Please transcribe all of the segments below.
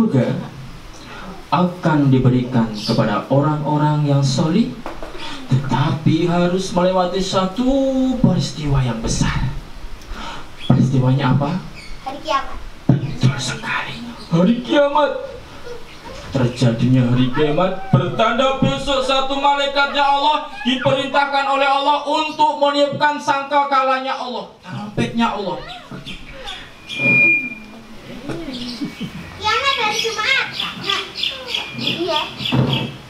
surga akan diberikan kepada orang-orang yang solih, tetapi harus melewati satu peristiwa yang besar. Peristiwanya apa? Hari kiamat. Betul sekali, hari kiamat. Terjadinya hari kiamat bertanda besok satu malaikatnya Allah diperintahkan oleh Allah untuk meniupkan sangkakalanya Allah, trompetnya Allah. Kiamat hari Jumat. Iya.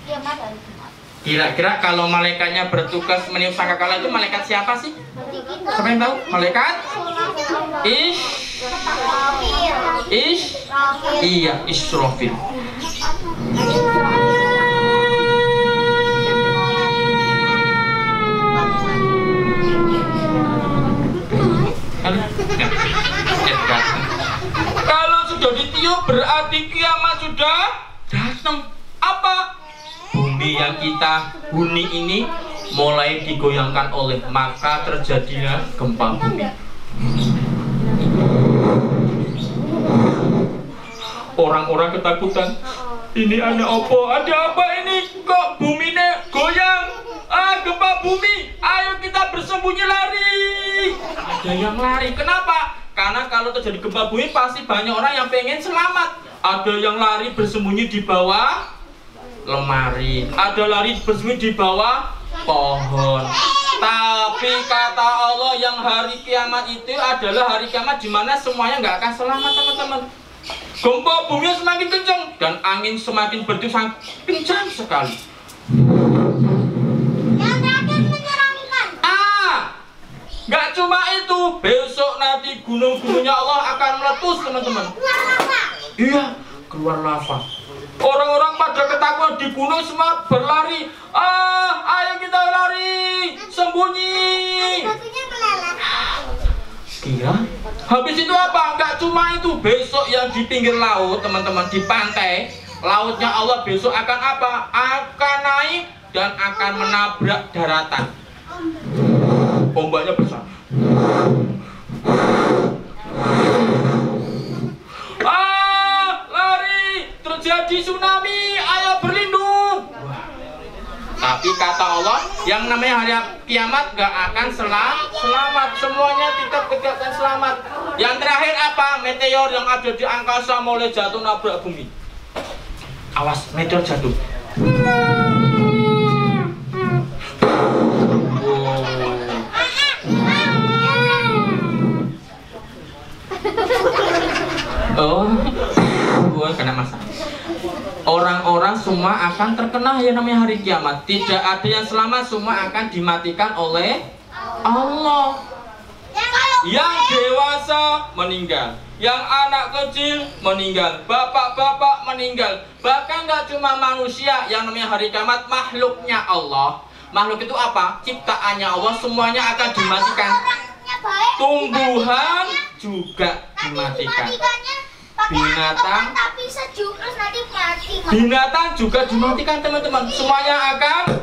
Kiamat hari Jumat. Kira-kira kalau malaikatnya bertugas meniup sangkakala itu malaikat siapa sih? Siapa yang tahu? Malaikat? Iya, Israfil. Kalau sudah ditiup berarti kiamat sudah datang. Apa? Bumi yang kita huni ini mulai digoyangkan oleh, maka terjadinya gempa bumi. Orang-orang ketakutan. Ini ada apa? Ada apa ini? Kok buminya goyang? Gempa bumi. Ayo kita bersembunyi lari. Ada yang lari. Kenapa? Karena kalau terjadi gempa bumi pasti banyak orang yang pengen selamat. Ada yang lari bersembunyi di bawah lemari. Ada lari bersembunyi di bawah pohon. Tapi kata Allah yang hari kiamat itu adalah hari kiamat di mana semuanya nggak akan selamat, teman-teman. Gempa bumi semakin kencang dan angin semakin bertiup kencang sekali. Yang terakhir menyeramkan. Nggak cuma itu, besok nanti gunung-gunungnya Allah akan meletus, teman-teman. Keluar lava. Iya, keluar lava. Orang-orang pada ketakutan di gunung semua berlari. Ayo kita lari, sembunyi. Batunya meleleh. Kira habis itu apa? Enggak cuma itu, besok yang di pinggir laut, teman-teman, di pantai, lautnya Allah besok akan apa? Akan naik dan akan menabrak daratan. Ombaknya besar. Lari, terjadi tsunami, ayo berlindung. Tapi kata Allah, yang namanya hari kiamat gak akan selamat. Semuanya tidak akan selamat. Yang terakhir apa? Meteor yang ada di angkasa mulai jatuh nabrak bumi. Awas, meteor jatuh. Gua kena masalah. Orang-orang semua akan terkena yang namanya hari kiamat. Tidak ada yang selamat, semua akan dimatikan oleh Allah. Yang dewasa meninggal, yang anak kecil meninggal, bapak-bapak meninggal. Bahkan gak cuma manusia, yang namanya hari kiamat, makhluknya Allah. Makhluk itu apa? Ciptaannya Allah, semuanya akan dimatikan. Tumbuhan juga dimatikan. Binatang, tapi sejuk terus nanti mati. Binatang juga dimatikan, teman-teman. Semuanya akan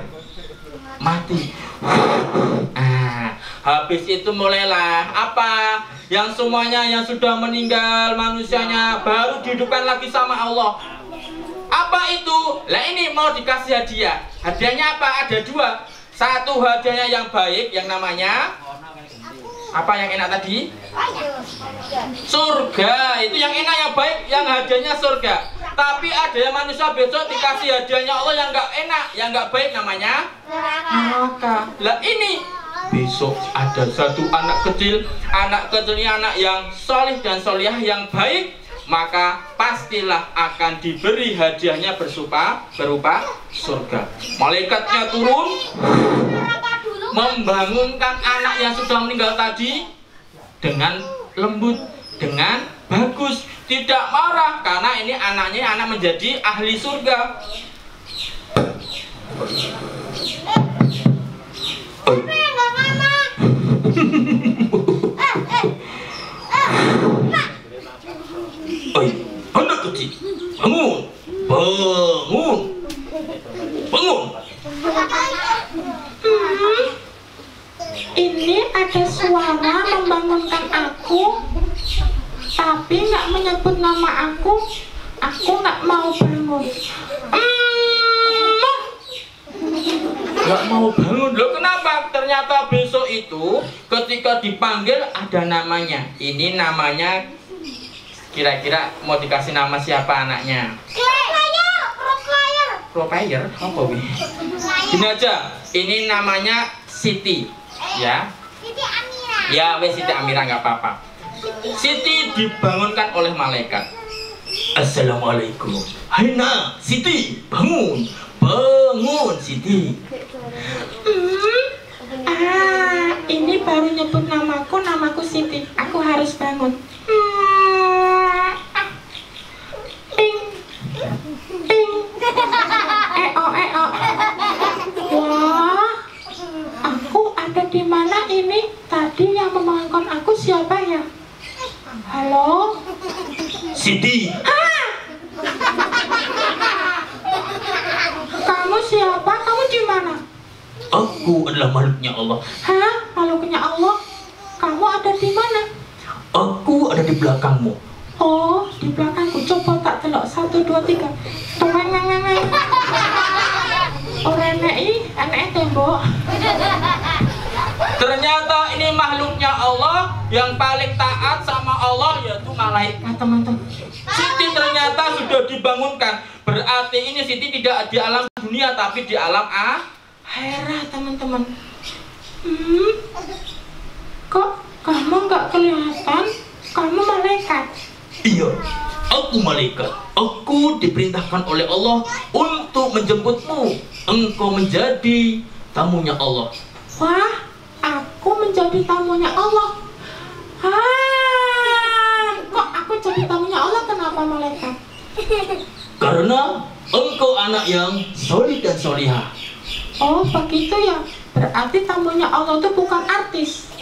mati. Habis itu mulailah apa? Yang semuanya yang sudah meninggal manusianya baru dihidupkan lagi sama Allah. Apa itu? Lah ini mau dikasih hadiah. Hadiahnya apa? Ada dua. Satu hadiahnya yang baik, yang namanya apa yang enak tadi? Surga. Itu yang enak, yang baik, yang hadiahnya surga. Tapi ada yang manusia besok dikasih hadiahnya Allah yang nggak enak, yang nggak baik, namanya neraka. Lah ini besok ada satu anak kecilnya anak yang solih dan solihah yang baik, maka pastilah akan diberi hadiahnya berupa surga. Malaikatnya turun membangunkan anak yang sudah meninggal tadi dengan lembut, dengan bagus, tidak marah, karena ini anaknya anak menjadi ahli surga. Anak kecil, bangun, bangun. Ini ada suara membangunkan aku, tapi nggak menyebut nama aku. Aku nggak bangun. Nggak mau bangun. Loh kenapa? Ternyata besok itu ketika dipanggil ada namanya. Ini namanya kira-kira mau dikasih nama siapa anaknya? Pro player? Apa wih? Gini aja, ini namanya Siti, ya? Siti Amira. Ya, wes Siti Amira nggak apa-apa. Siti dibangunkan oleh malaikat. Assalamualaikum. Hai nak, Siti, bangun, bangun Siti. Ini baru nyebut namaku Siti. Aku harus bangun. Ting, ting. Eo. Wah, aku ada di mana ini? Tadi yang membangunkan aku siapa ya? Halo, Siti. Kamu siapa? Kamu di mana? Aku adalah makhluknya Allah. Hah? Makhluknya Allah? Kamu ada di mana? Aku ada di belakangmu. Oh, di belakangku. Coba tak telok. 1, 2, 3. Tuang. Orang anak tembok. Ternyata ini makhluknya Allah yang paling taat sama Allah, yaitu malaikat, teman-teman. Siti ternyata sudah dibangunkan. Berarti ini Siti tidak di alam dunia tapi di alam akhirat, teman-teman. Kok kamu nggak kelihatan? Kamu malaikat. Iya, aku malaikat. Aku diperintahkan oleh Allah untuk menjemputmu. Engkau menjadi tamunya Allah. Wah, aku menjadi tamunya Allah. Kok aku jadi tamunya Allah? Kenapa malaikat? Karena engkau anak yang solih dan solihah. Oh, begitu ya. Berarti tamunya Allah itu bukan artis.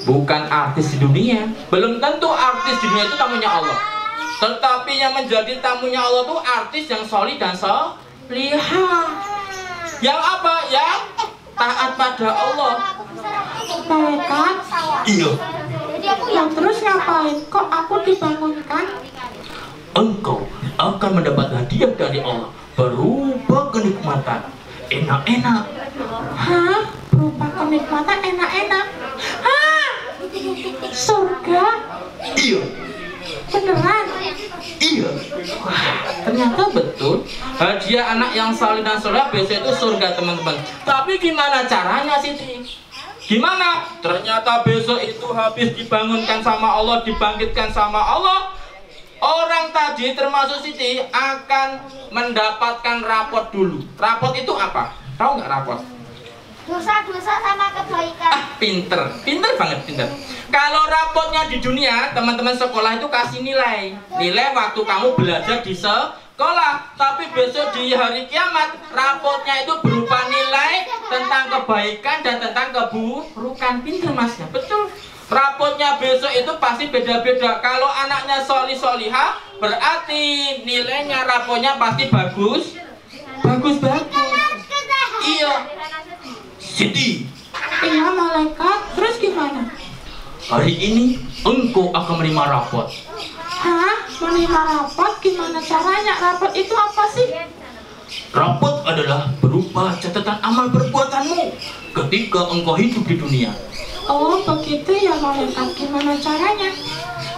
Bukan artis di dunia. Belum tentu artis di dunia itu tamunya Allah. Tetapi yang menjadi tamunya Allah itu artis yang solih dan solihah. Yang apa? Yang taat pada Allah. Malaikat? Iya. Yang terus ngapain? Kok aku dibangunkan? Engkau akan mendapat hadiah dari Allah berupa kenikmatan enak-enak. Hah? Berupa kenikmatan enak-enak? Hah? Surga? Iya. Beneran? Iya. Ternyata betul. Hadiah anak yang saleh dan soleh besok itu surga, teman-teman. Tapi gimana caranya Siti? Gimana? Ternyata besok itu habis dibangunkan sama Allah, dibangkitkan sama Allah. Orang tadi termasuk Siti akan mendapatkan rapot dulu. Rapot itu apa? Tahu nggak rapot? Dosa-dosa sama kebaikan. Pinter banget, pinter. Kalau rapotnya di dunia, teman-teman sekolah itu kasih nilai waktu kamu belajar di sekolah. Tapi besok di hari kiamat, rapotnya itu berupa nilai tentang kebaikan dan tentang keburukan. Pinter mas ya, betul. Rapotnya besok itu pasti beda-beda. Kalau anaknya solihah, berarti nilainya rapotnya pasti bagus. Iya. Siti. Iya malaikat. Terus gimana? Hari ini engkau akan menerima rapot. Hah? Menerima rapot? Gimana caranya? Rapot itu apa sih? Rapot adalah berupa catatan amal perbuatanmu ketika engkau hidup di dunia. Oh begitu ya malaikat. Gimana caranya?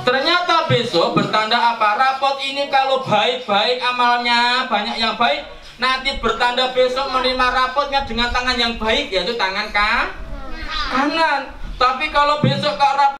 Ternyata besok bertanda apa? Rapot ini kalau baik-baik amalnya, banyak yang baik, nanti bertanda besok menerima rapotnya dengan tangan yang baik, yaitu tangan kanan. Tapi kalau besok kak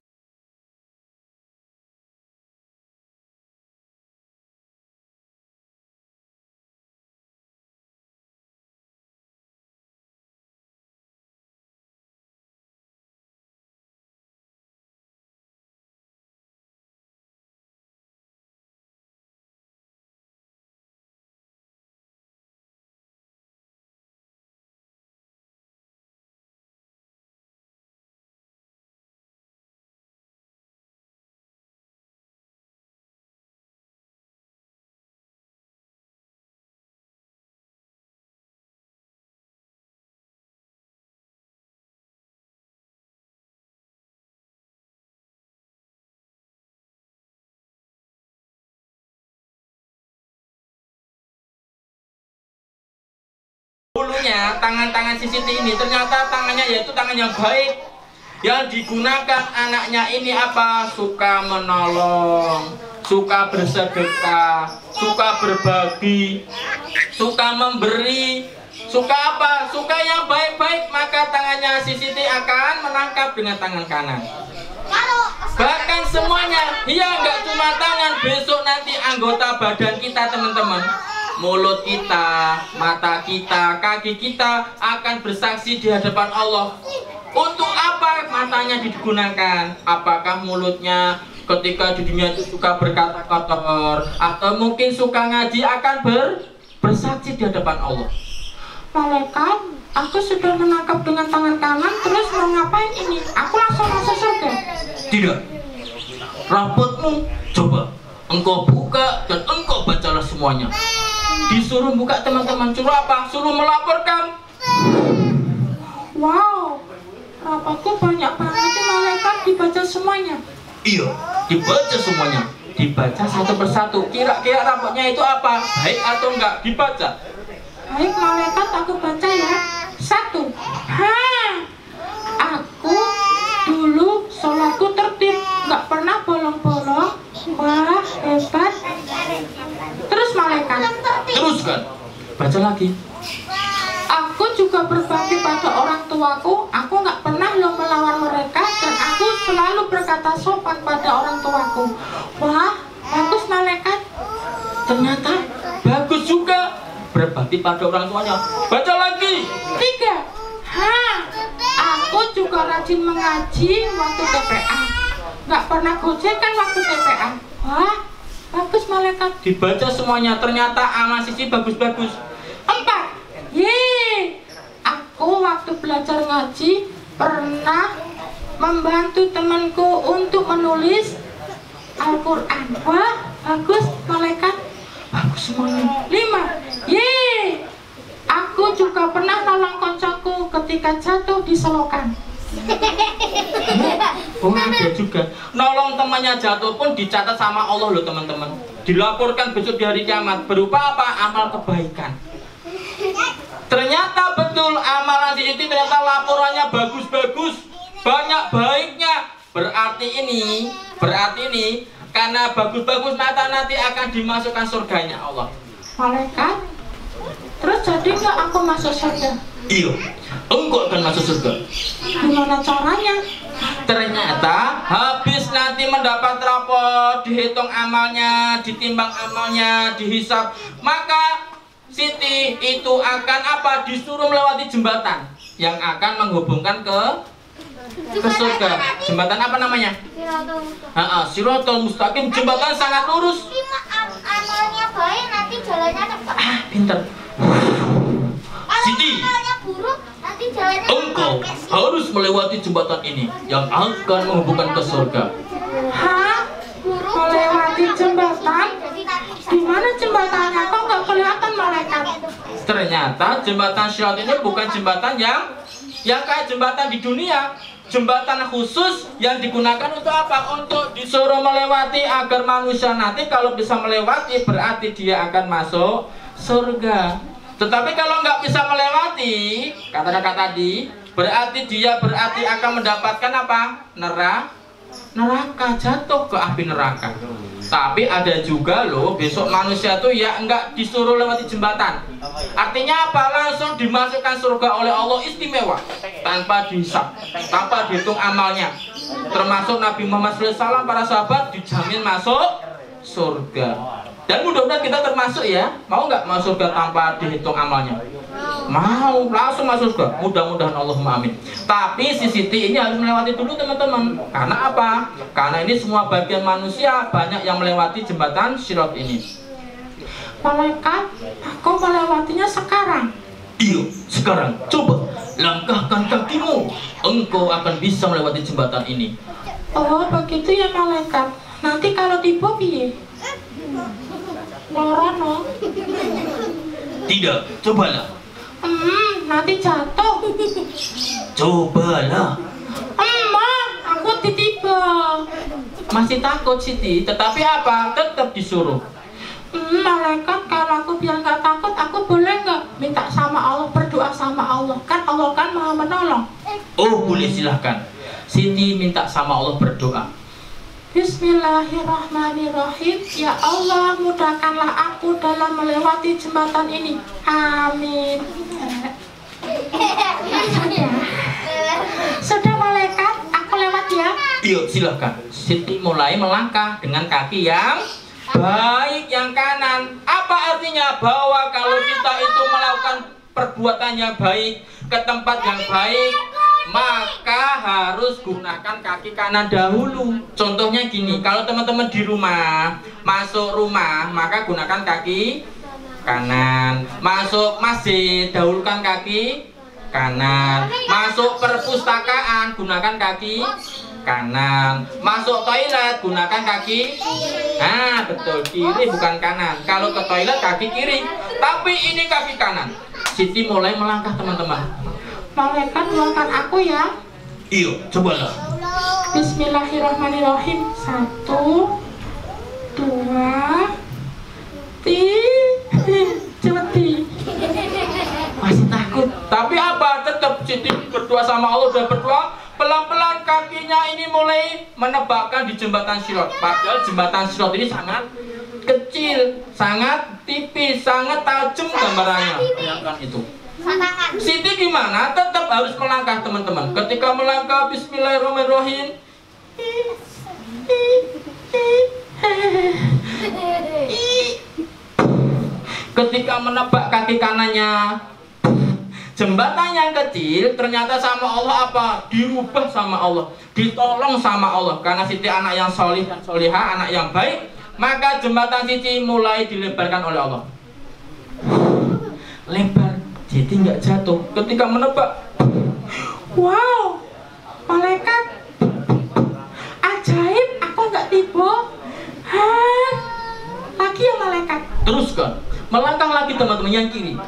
rupanya tangan-tangan si Siti ini ternyata tangannya yaitu tangan yang baik, yang digunakan anaknya ini apa? Suka menolong, suka bersedekah, suka berbagi, suka memberi, suka apa? Suka yang baik-baik. Maka tangannya si Siti akan menangkap dengan tangan kanan. Bahkan semuanya, ya nggak cuma tangan, besok nanti anggota badan kita teman-teman, mulut kita, mata kita, kaki kita akan bersaksi di hadapan Allah. Untuk apa matanya digunakan? Apakah mulutnya ketika di dunia itu suka berkata kotor, atau mungkin suka ngaji akan bersaksi di hadapan Allah? Malaikat, aku sudah menangkap dengan tangan kanan, terus mau ngapain ini? Aku langsung masuk surga. Tidak. Rapotmu, coba engkau buka dan engkau bacalah semuanya. Disuruh buka teman-teman, suruh apa? Suruh melaporkan. Wow, rapatku banyak banget nih malaikat, dibaca semuanya. Iya, dibaca semuanya. Dibaca satu persatu. Kira-kira rapotnya itu apa? Baik atau enggak? Dibaca. Baik malaikat, aku baca ya. 1. Aku dulu sholatku tertib, nggak pernah bolong-bolong. Wah, hebat. Terus malaikat, Teruskan. Baca lagi. aku juga berbakti pada orang tuaku. Aku nggak pernah lo melawan mereka, dan aku selalu berkata sopan pada orang tuaku. Wah, bagus malaikat. Ternyata bagus juga. Berbakti pada orang tuanya. Baca lagi. 3. Aku juga rajin mengaji waktu TPA. Nggak pernah gojekan waktu TPA. Wah, bagus malaikat. Dibaca semuanya. Ternyata amal Siti bagus-bagus. 4. Aku waktu belajar ngaji pernah membantu temanku untuk menulis Al-Quran. Wah, bagus malaikat. Bagus semuanya. 5. Aku juga pernah nolong koncoku ketika jatuh di selokan. Oh, ada juga. Nolong temannya jatuh pun dicatat sama Allah loh teman-teman. Dilaporkan besok di hari kiamat. Berupa apa? Amal kebaikan. Ternyata betul amalan si Siti, ternyata laporannya bagus-bagus, banyak baiknya. Berarti ini karena bagus-bagus nanti akan dimasukkan surganya Allah. Malaikat, terus jadi nggak aku masuk surga? Iya, engkau akan masuk surga. Gimana caranya? Ternyata habis nanti mendapat rapor, dihitung amalnya, ditimbang amalnya, dihisap, maka Siti itu akan apa? Disuruh melewati jembatan yang akan menghubungkan ke surga. Jembatan apa namanya? Siratal Mustaqim. Jembatan sangat lurus. Amalnya baik, nanti jalannya cepat. Pinter. Siti, Amalnya buruk, nanti jalannya engkau harus melewati jembatan ini yang akan menghubungkan ke surga. buruk. Melewati jembatan? Di mana jembatannya? Kok nggak kelihatan malaikat? Ternyata jembatan Sirat ini bukan jembatan yang kayak jembatan di dunia. Jembatan khusus yang digunakan untuk apa? Untuk disuruh melewati agar manusia nanti kalau bisa melewati berarti dia akan masuk surga. Tetapi kalau nggak bisa melewati, kata kakak tadi, berarti dia akan mendapatkan apa? Neraka, jatuh ke api neraka. Tapi ada juga loh besok manusia tuh ya enggak disuruh lewati jembatan. Artinya apa? Langsung dimasukkan surga oleh Allah, istimewa, tanpa dihisap, tanpa dihitung amalnya. Termasuk Nabi Muhammad SAW, para sahabat dijamin masuk surga. Dan mudah-mudahan kita termasuk ya. Mau nggak masuk surga tanpa dihitung amalnya? Mau, langsung masuk surga. Mudah-mudahan, Allahumma amin. Tapi si Siti ini harus melewati dulu teman-teman. Karena apa? Karena ini semua bagian manusia banyak yang melewati jembatan Sirat ini. Malaikat, aku melewatinya sekarang. Iya, sekarang coba langkahkan kakimu. Engkau akan bisa melewati jembatan ini. Oh, begitu ya malaikat. Nanti kalau tiba piye? Lorono. Tidak, cobalah. Nanti jatuh. Cobalah. Aku tiba. Masih takut Siti, tetapi apa? Tetap disuruh. Malaikat, kalau aku biar nggak takut, aku boleh nggak minta sama Allah, berdoa sama Allah? Kan Allah kan Maha menolong. Oh, boleh, silahkan. Siti minta sama Allah berdoa. Bismillahirrahmanirrahim. Ya Allah, mudahkanlah aku dalam melewati jembatan ini. Amin. Sudah malaikat, aku lewat ya. Iya, silahkan. Siti mulai melangkah dengan kaki yang baik, yang kanan. Apa artinya? Bahwa kalau kita itu melakukan perbuatannya baik ke tempat yang baik, maka harus gunakan kaki kanan dahulu. Contohnya gini, kalau teman-teman di rumah, masuk rumah, maka gunakan kaki kanan. Masuk masjid, dahulukan kaki kanan. Masuk perpustakaan, gunakan kaki kanan. Masuk toilet, gunakan kaki. Nah, betul, kiri bukan kanan. Kalau ke toilet kaki kiri, tapi ini kaki kanan. Siti mulai melangkah, teman-teman. Malaikat, doakan aku ya. Iya, cobalah. Bismillahirrahmanirrahim. 1, 2, 3. Masih takut. Tapi apa? Tetap Siti berdoa sama Allah, udah berdoa. Pelan-pelan kakinya ini mulai menebakkan di jembatan Sirat. Padahal jembatan Sirat ini sangat kecil, sangat tipis, sangat tajam gambarannya. Bayangkan itu. Siti gimana? Tetap harus melangkah, teman-teman. Ketika melangkah, Bismillahirrahmanirrahim. Ketika menebak kaki kanannya, jembatan yang kecil ternyata sama Allah apa? Dirubah sama Allah, ditolong sama Allah. Karena Siti anak yang solih dan solihah, anak yang baik, maka jembatan Siti mulai dilebarkan oleh Allah. Lebar, Siti nggak jatuh. Ketika menebak, wow, malaikat, ajaib, aku nggak tiba. Lagi ya malaikat. Teruskan, melangkah lagi teman-teman yang kiri.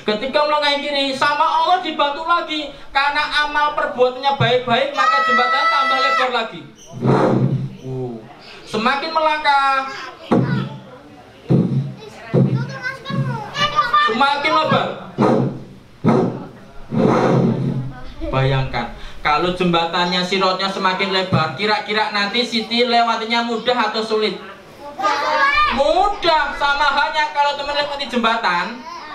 Ketika melangkah yang kiri, sama Allah dibantu lagi. Karena amal perbuatannya baik-baik, maka jembatannya tambah lebar lagi. Semakin melangkah, semakin lebar. Bayangkan, kalau jembatannya Siratnya semakin lebar, kira-kira nanti Siti lewatinya mudah atau sulit? Mudah. Sama halnya kalau teman lewati jembatan,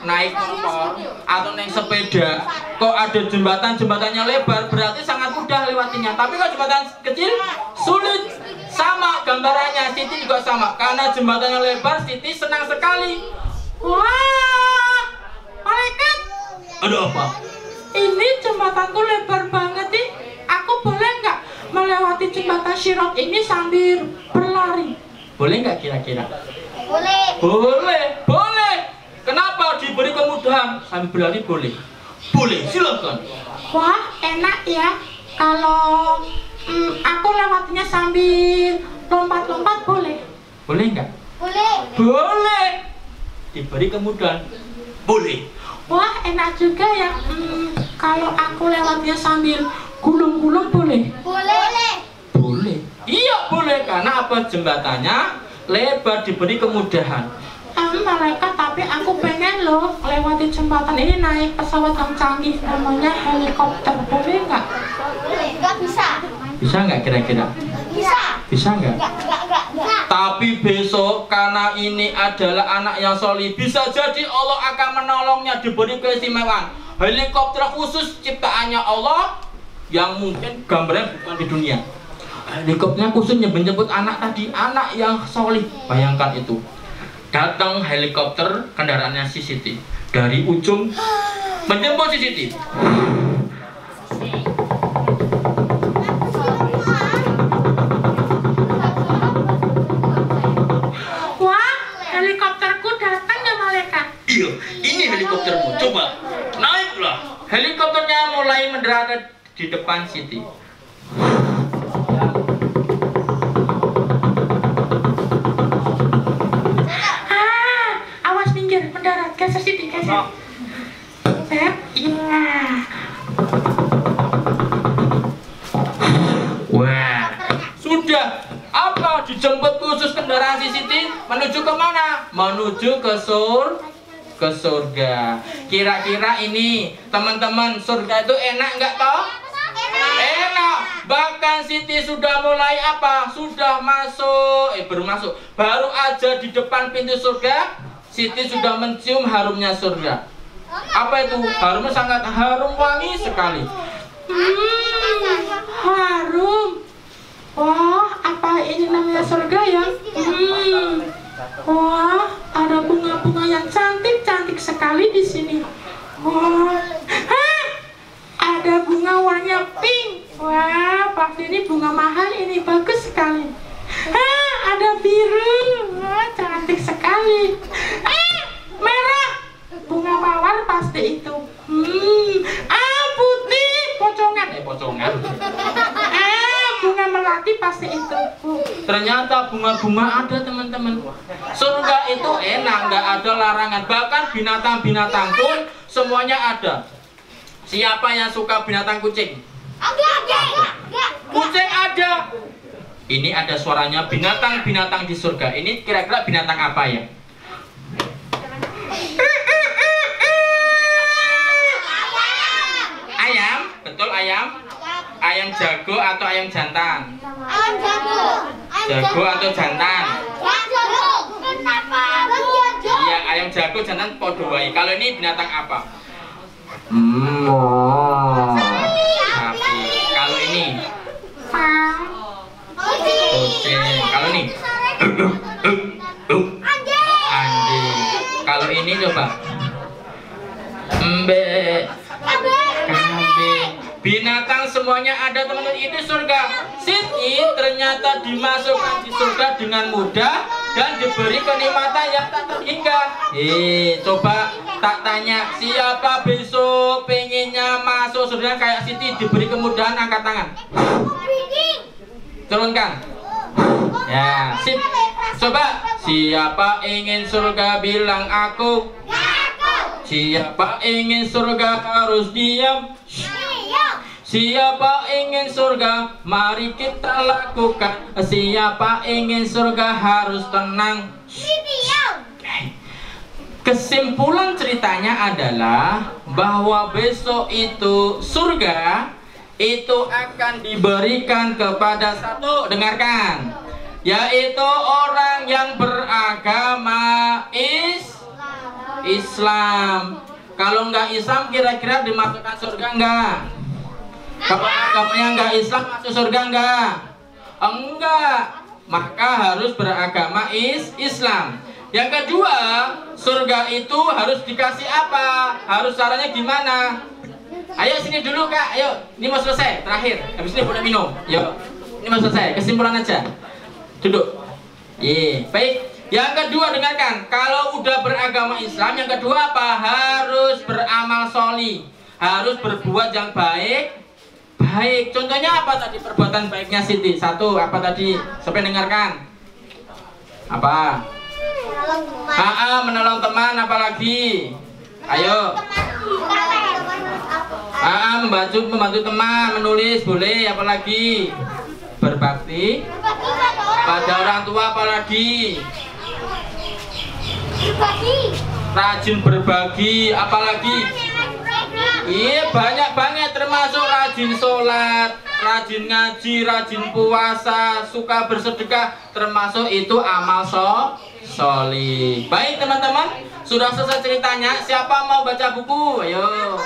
naik motor atau naik sepeda, kok ada jembatannya lebar, berarti sangat mudah lewatinya. Tapi kalau jembatan kecil, sulit. Sama gambarannya, Siti juga sama. Karena jembatannya lebar, Siti senang sekali. Wah, malaikat, Ada apa? ini jembatanku lebar banget nih. Aku boleh nggak melewati jembatan Sirat ini sambil berlari? Boleh nggak kira-kira? Boleh. Boleh, boleh. Kenapa? Diberi kemudahan. Sambil berlari boleh. Boleh, silakan. Wah, enak ya. Kalau aku lewatinya sambil lompat-lompat boleh? Boleh nggak? Boleh. Boleh. Diberi kemudahan. Boleh. Wah, enak juga ya. Kalau aku lewatnya sambil gulung-gulung boleh? Boleh. Boleh. Iya boleh, karena apa? Jembatannya lebar, diberi kemudahan. Malaikat, tapi aku pengen loh lewati jembatan ini naik pesawat yang canggih namanya helikopter. Boleh nggak? Boleh. Nggak bisa. Bisa nggak kira-kira? Bisa. Bisa nggak? Nggak. Tapi besok karena ini adalah anak yang solih, bisa jadi Allah akan menolongnya, diberi keistimewaan. Helikopter khusus ciptaannya Allah yang mungkin gambarnya bukan di dunia. Helikopternya khusus menjemput anak tadi, anak yang solih. Bayangkan itu. Datang helikopter kendaraannya si Siti dari ujung menjemput si Siti. Wah, helikopterku datang ya malaikat. Iya, ini helikoptermu. Coba naiklah. Helikopternya mulai mendarat di depan Siti. Awas minggir, mendarat, geser Siti, geser. Iya. Wah, sudah. Apa dijemput khusus kendaraan si Siti menuju ke mana? Menuju ke surga. ke surga. Kira-kira ini teman-teman, surga itu enak nggak toh? Enak. Bahkan Siti sudah mulai apa? Sudah masuk, baru aja di depan pintu surga, Siti sudah mencium harumnya surga. Apa itu? Harumnya sangat harum, wangi sekali. Harum. Wah, apa ini namanya surga ya? Wah, ada bunga-bunga yang cantik-cantik sekali di sini. Wah, ada bunga warna pink. Wah, pasti ini bunga mahal ini, bagus sekali. Ada biru. Wah, cantik sekali. Merah. Bunga mawar pasti itu. Putih, pocongan. Bunga melati pasti itu. Ternyata bunga-bunga ada teman-teman. Surga itu enak, nggak ada larangan. Bahkan binatang-binatang pun semuanya ada. Siapa yang suka binatang kucing? Kucing ada. Ini ada suaranya binatang-binatang di surga. Ini kira-kira binatang apa ya? Ayam, betul ayam. Ayam jago atau ayam jantan? Ayam jago. Jago atau jantan? Jago. Kenapa? Iya, ayam jago jantan podo wae. Kalau ini binatang apa? Sapi. Kalau ini? Kucing. Kalau ini? Anjing. Kalau ini coba? Kambing. Binatang semuanya ada teman-teman, itu surga. Siti ternyata dimasukkan di surga dengan mudah dan diberi kenikmatan yang tak terhingga. Coba tak tanya, siapa besok pengennya masuk surga kayak Siti, diberi kemudahan, angkat tangan. Turunkan. Ya, sip. Coba, siapa ingin surga bilang aku. Siapa ingin surga harus diam. Siapa ingin surga, mari kita lakukan. Siapa ingin surga harus tenang. Kesimpulan ceritanya adalah bahwa besok itu surga itu akan diberikan kepada satu, dengarkan, yaitu orang yang beragama Islam. Kalau nggak Islam kira-kira dimasukkan surga nggak? Kalau agamanya nggak Islam masuk surga nggak? Enggak. Maka harus beragama Islam. Yang kedua, surga itu harus dikasih apa? Harus caranya gimana? Ayo sini dulu kak, ayo. Ini mau selesai, terakhir. Habis ini boleh minum. Yuk, ini mau selesai. Kesimpulan aja. Duduk. Baik. Yang kedua dengarkan. Kalau udah beragama Islam, yang kedua apa? Harus beramal sholih. Harus berbuat yang baik. Contohnya apa tadi perbuatan baiknya Siti? Satu, apa tadi? Sampai dengarkan. Apa? Menolong teman, apalagi? Ayo. Membantu teman, menulis boleh, apalagi? Berbakti pada orang tua, apalagi? Rajin berbagi, apalagi? Iya, banyak banget, termasuk rajin sholat, rajin ngaji, rajin puasa, suka bersedekah, termasuk itu amal sholih. Baik teman-teman, sudah selesai ceritanya. Siapa mau baca buku? Ayo.